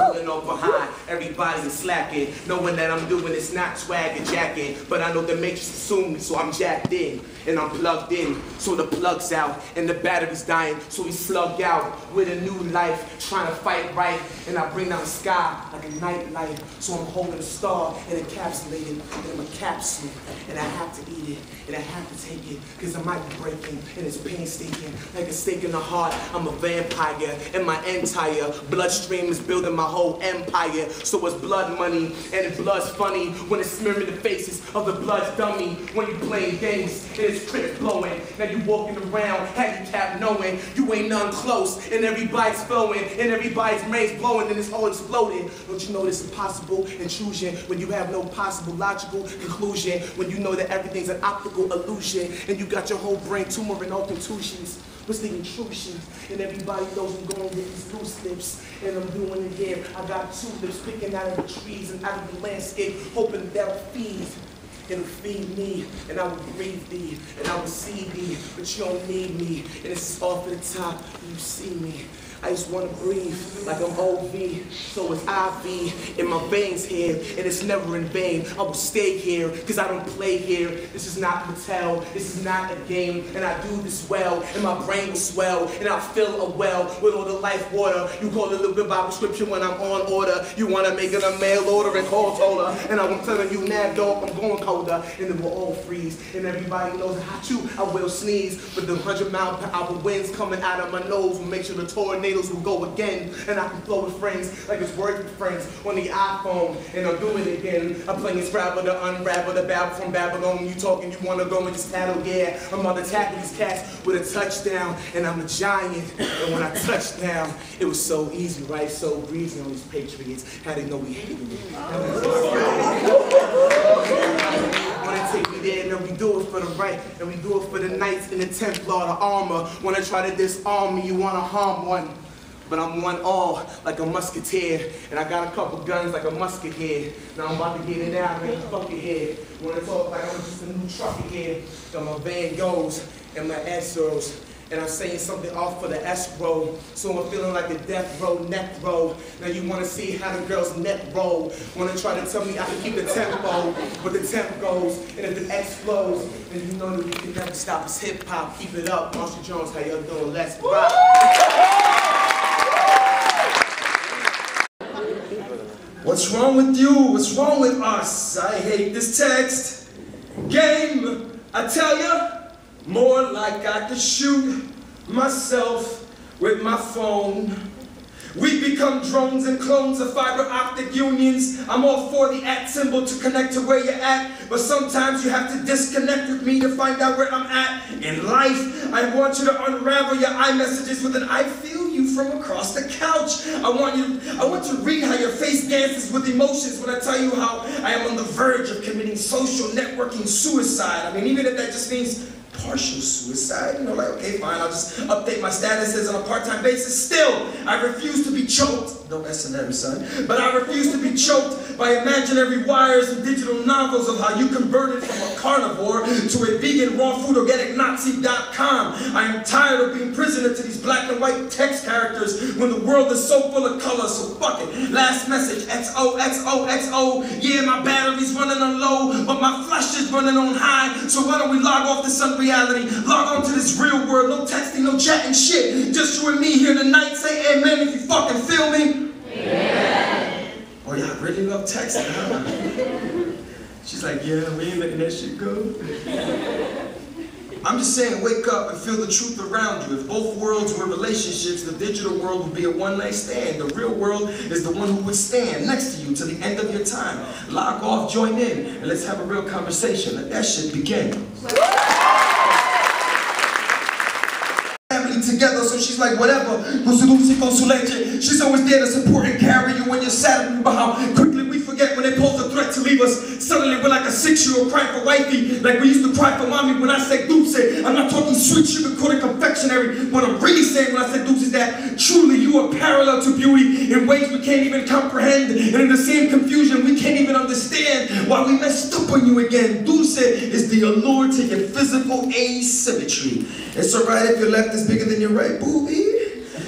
falling off behind. Everybody is slacking, knowing that I'm doing it's not swag or jacking. But I know the matrix assumed me, so I'm jacked in. And I'm plugged in, so the plug's out. And the battery's dying, so we slugged out. With a new life, trying to fight right. And I bring down the sky like a night light. So I'm holding a star and encapsulated in a capsule. And I have to eat it, and I have to take it. Cause I might be breaking, and it's painstaking. Like a stake in the heart, I'm a vampire. And my entire bloodstream is building my whole empire. So it's blood money, and it's blood's funny. When it's smearing the faces of the blood's dummy. When you playing games, and it's critics blowing. Now you walking around, handicapped knowing you ain't none close. And everybody's flowing, and everybody's brain's blowing, and it's all exploding. Don't you know this impossible intrusion? When you have no possible logical conclusion. When you know that everything's an optical illusion. And you got your whole brain tumor and all contusions. What's the intrusion? And everybody knows I'm going with these loose lips. And I'm doing it here. I got tulips picking out of the trees and out of the landscape, hoping they'll feed. It'll feed me, and I will breathe thee, and I will see thee, but you don't need me. And it's off at the top, you see me. I just want to breathe like I'm OV, so it's IV in my veins here, and it's never in vain. I will stay here, because I don't play here. This is not Mattel, this is not a game, and I do this well, and my brain will swell, and I'll fill a well with all the life water. You call it a little by prescription when I'm on order. You want to make it a mail order and call taller, and I'm telling you now, dog, I'm going colder, and then we'll all freeze, and everybody knows I hot you, I will sneeze, but the 100-mile-per-hour winds coming out of my nose will make sure the tornado will go again, and I can flow with friends like it's words with friends on the iPhone, and I'm doing it again. I'm playing Scrabble to unravel the babble from Babylon. You talking, you wanna go and just paddle, yeah. I'm about to tackle these cats with a touchdown, and I'm a giant. And when I touched down, it was so easy, right? So breezy on these Patriots. How they know we hated me. Wanna take me there, and we do it for the right, and we do it for the knights in the Templar, the armor. Wanna try to disarm me, you wanna harm one. But I'm one all, like a musketeer. And I got a couple guns like a musket here. Now I'm about to get it out, make a bucket head. Wanna talk like I'm just a new trucker here. Got my Van Goghs and my Astros. And I'm saying something off for the escrow. So I'm feeling like a death row, neck roll. Now you wanna see how the girls neck roll. Wanna try to tell me I can keep the tempo, but the temp goes, and if it explodes, then you know that we can never stop. It's hip hop, keep it up. Marshall Jones, how y'all doing? Let's rock. What's wrong with you? What's wrong with us? I hate this text game. I tell ya, more like I could shoot myself with my phone. We become drones and clones of fiber optic unions. I'm all for the @ symbol to connect to where you're at, but sometimes you have to disconnect with me to find out where I'm at in life. I want you to unravel your iMessages with an I feel you from across the couch. I want to read how your face dances with emotions when I tell you how I am on the verge of committing social networking suicide. I mean, even if that just means partial suicide, you know, like, okay, fine, I'll just update my statuses on a part-time basis. Still, I refuse to be choked, no S&M, son, but I refuse to be choked by imaginary wires and digital novels of how you converted from a carnivore to a vegan, raw food, organic Nazi.com. I am tired of being prisoner to these black and white text characters when the world is so full of color, so fuck it. Last message, XOXOXO, yeah, my battery's running on low, but my flesh is running on high, so why don't we log off this unreality, log on to this real world, no texting, no chatting shit, just you and me here tonight, say amen if you fucking feel me. Amen. Oh, y'all really love texting, huh? She's like, yeah, we ain't letting that shit go. I'm just saying, wake up and feel the truth around you. If both worlds were relationships, the digital world would be a one-night stand. The real world is the one who would stand next to you to the end of your time. Log off, join in, and let's have a real conversation. Let that shit begin. Family together, so she's like, whatever. She's always there to support and carry you when you're sad about how quickly we forget when they pose a threat to leave us. Suddenly we're like a 6-year-old crying for wifey, like we used to cry for mommy when I say dulce. I'm not talking sweet sugar-coated confectionery. What I'm really saying when I say dulce is that truly you are parallel to beauty in ways we can't even comprehend, and in the same confusion we can't even understand why we messed up on you again. Dulce is the allure to your physical asymmetry. It's alright if your left is bigger than your right, booby.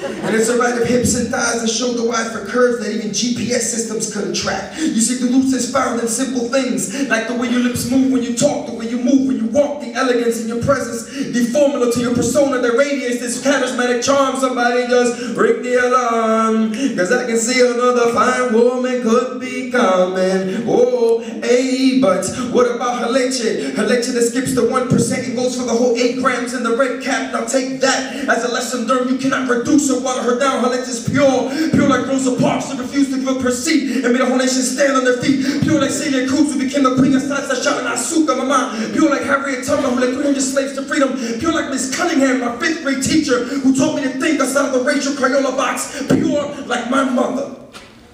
And it's a rite of hips and thighs and shoulder wide for curves that even GPS systems couldn't track. You see, the roots is found in simple things, like the way your lips move when you talk, the way you move when you walk, the elegance in your presence, the formula to your persona that radiates this charismatic charm. Somebody just ring the alarm, cause I can see another fine woman could be coming. Oh, hey, but what about her leche? Her leche that skips the 1% and goes for the whole 8 grams in the red cap. Now take that as a lesson learned. You cannot reduce or water her down. Her leche is pure, pure like Rosa Parks who refused to give up her seat and made a whole nation stand on their feet. Pure like Celia Cruz who became the queen of salsa shot in Asuka Mama. Pure like Harriet Tubman who led 300 slaves to freedom. Pure like Miss Cunningham, my 5th grade teacher who taught me to think outside of the racial Crayola box. Pure like my mother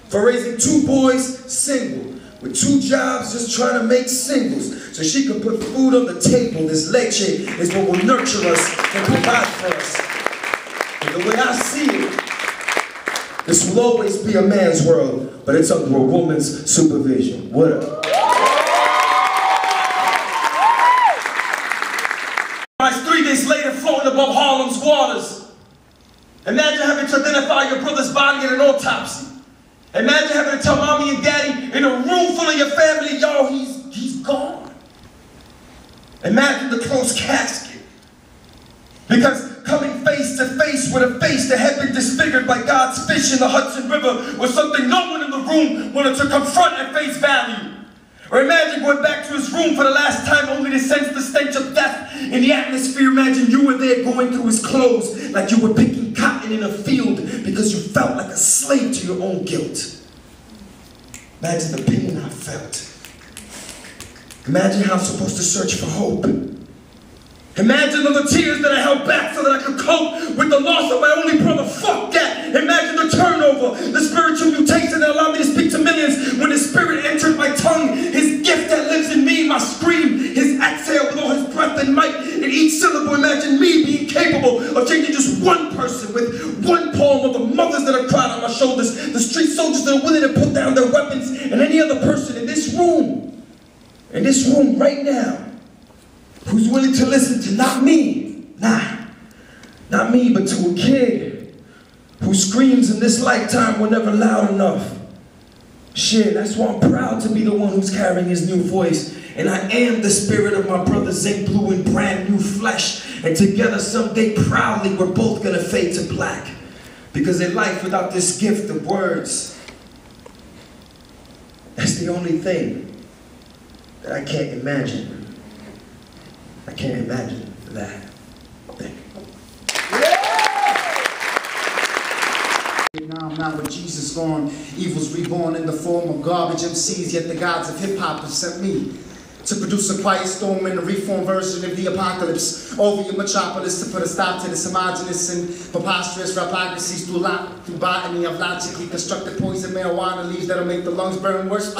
for raising 2 boys single, with 2 jobs just trying to make singles so she could put food on the table. This leche is what will nurture us and provide for us. And the way I see it, this will always be a man's world, but it's under a woman's supervision. What up? Rise 3 days later, floating above Harlem's waters. Imagine having to identify your brother's body in an autopsy. Imagine having to tell mommy and daddy in a room full of your family, yo, he's gone. Imagine the closed casket. Because coming face to face with a face that had been disfigured by God's fish in the Hudson River was something no one in the room wanted to confront at face value. Or imagine going back to his room for the last time only to sense the stench of death in the atmosphere. Imagine you were there going through his clothes like you were picking cotton in a field because you felt like a slave to your own guilt. Imagine the pain I felt. Imagine how I'm supposed to search for hope. Imagine all the tears that I held back so that I could cope with the loss of my only brother. Fuck that. Imagine the turnover, the spiritual mutation that allowed me to speak to millions when his spirit entered my tongue. His gift that lives in me, my scream, his exhale with all his breath and might in each syllable. Imagine me being capable of changing just one person with one poem of the mothers that have cried on my shoulders, the street soldiers that are willing to put down their weapons, and any other person in this room right now, who's willing to listen to not me, not me, but to a kid whose screams in this lifetime were never loud enough. Shit, that's why I'm proud to be the one who's carrying his new voice. And I am the spirit of my brother zinc blue in brand new flesh. And together someday proudly we're both gonna fade to black. Because a life without this gift of words, that's the only thing that I can't imagine. I can't imagine that. Thank you. Now I'm not with Jesus gone. Evil's reborn in the form of garbage MCs, yet the gods of hip-hop have sent me to produce a quiet storm in a reformed version of the apocalypse over your metropolis to put a stop to this homogenous and preposterous rapocracies through botany of logically constructed poison marijuana leaves that'll make the lungs burn worse.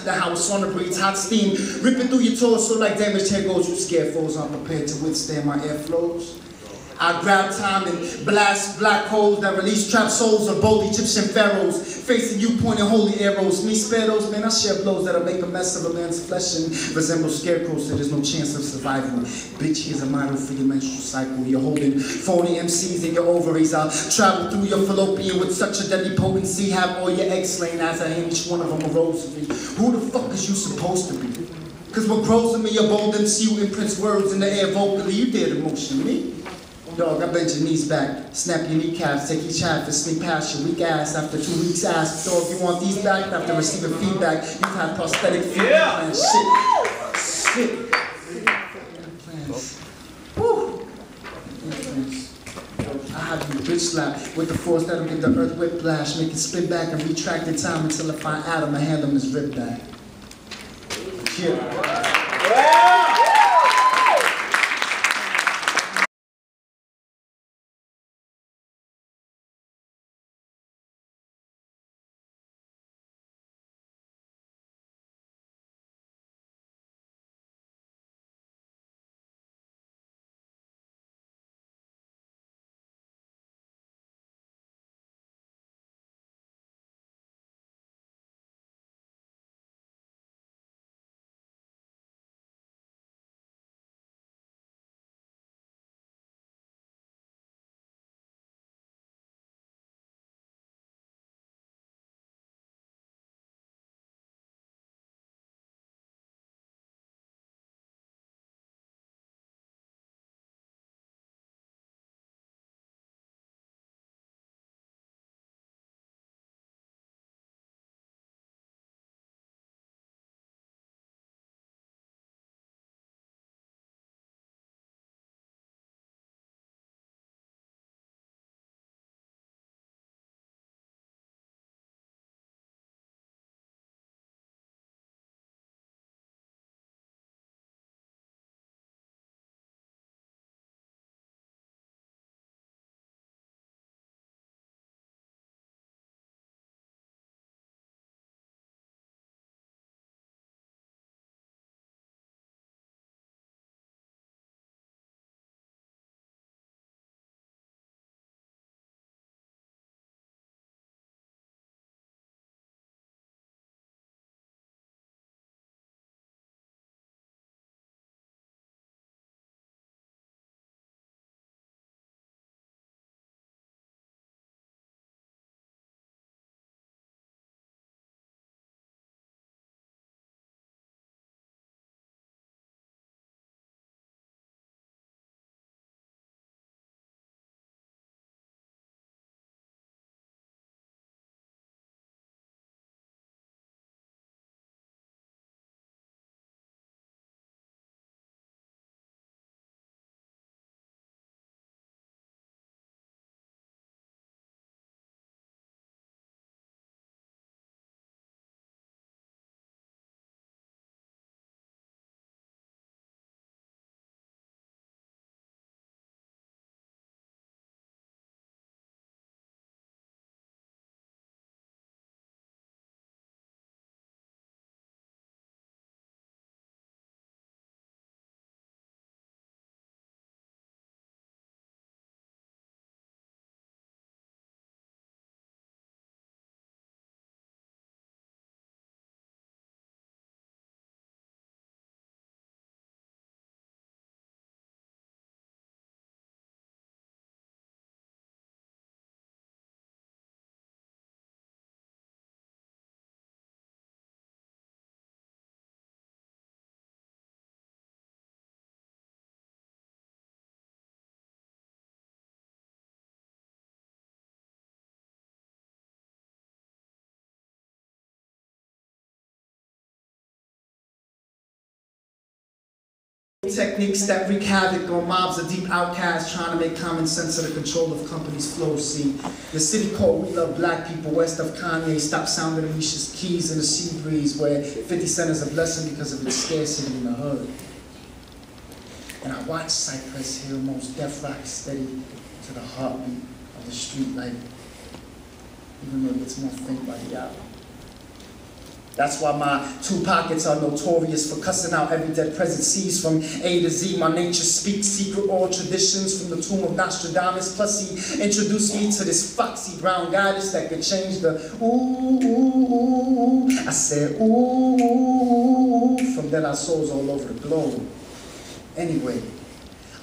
The house sauna breathes hot steam, ripping through your torso like damaged hair goes. You scared foes aren't prepared to withstand my airflows. I grab time and blast black holes that release trapped souls of bold Egyptian pharaohs, facing you pointing holy arrows. Me spare those, man, I share blows that'll make a mess of a man's flesh and resemble scarecrows, so there's no chance of survival. Bitch, here's a model for your menstrual cycle. You're holding phony MCs in your ovaries. I'll travel through your fallopian with such a deadly potency, have all your eggs slain as I hand each one of them a rosary. Who the fuck is you supposed to be? Cause what grows in me abundance, you imprints words in the air vocally. You dare to motion me. Dog, I bend your knees back, snap your kneecaps, take each half and sneak past your weak ass. After 2 weeks ass, dog, you want these back? After receiving feedback, you've had prosthetic feet implants. Shit. Implants. Woo. Implants. I have you bitch slap with the force that'll give the earth whiplash, make it spin back and retract in time until I find Adam and hand him his rib back. Yeah. Techniques that wreak havoc on mobs of deep outcasts trying to make common sense of the control of companies' flow. See, the city called We Love Black People, west of Kanye, stopped sounding Alicia's keys in the sea breeze, where 50 Cent is a blessing because of its scarcity in the hood. And I watch Cypress Hill most death rock steady to the heartbeat of the street light, even though it's more faint by the hour. That's why my 2 pockets are notorious for cussing out every dead present sees from A to Z. My nature speaks secret oral traditions from the tomb of Nostradamus. Plus he introduced me to this foxy brown goddess that could change the ooh, ooh, ooh. I said ooh, ooh, ooh. From then our souls all over the globe. Anyway,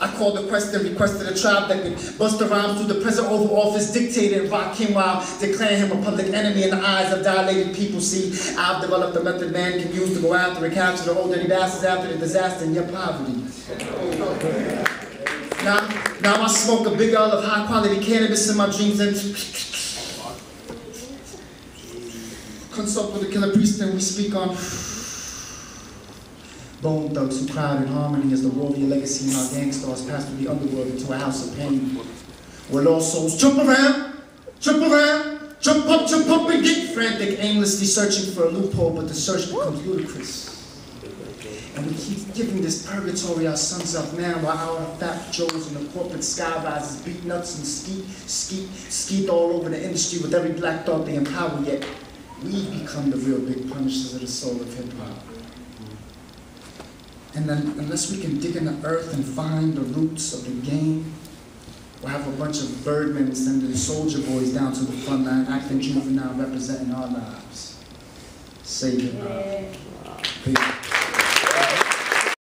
I called the quest and requested a tribe that could bust the rhymes through the present Oval Office dictator and rock him while declaring him a public enemy in the eyes of dilated people. See, I've developed a method man can use to go after and capture the old dirty bastards after the disaster and your poverty. Now I smoke a big L of high quality cannabis in my dreams and consult with the killer priest and we speak on bone thugs who crowd in harmony as the warrior legacy in our gang stars pass through the underworld into a house of pain, where lost souls jump around, jump up and get frantic, aimlessly searching for a loophole, but the search becomes ludicrous. And we keep giving this purgatory our sons up now, while our fat Joes in the corporate sky rises beat nuts and skeet all over the industry with every black thought they empower, yet we become the real big punishers of the soul of hip-hop. And then, unless we can dig in the earth and find the roots of the game, we'll have a bunch of birdmen sending soldier boys down to the front line, acting juvenile, representing our lives. Save it. Peace.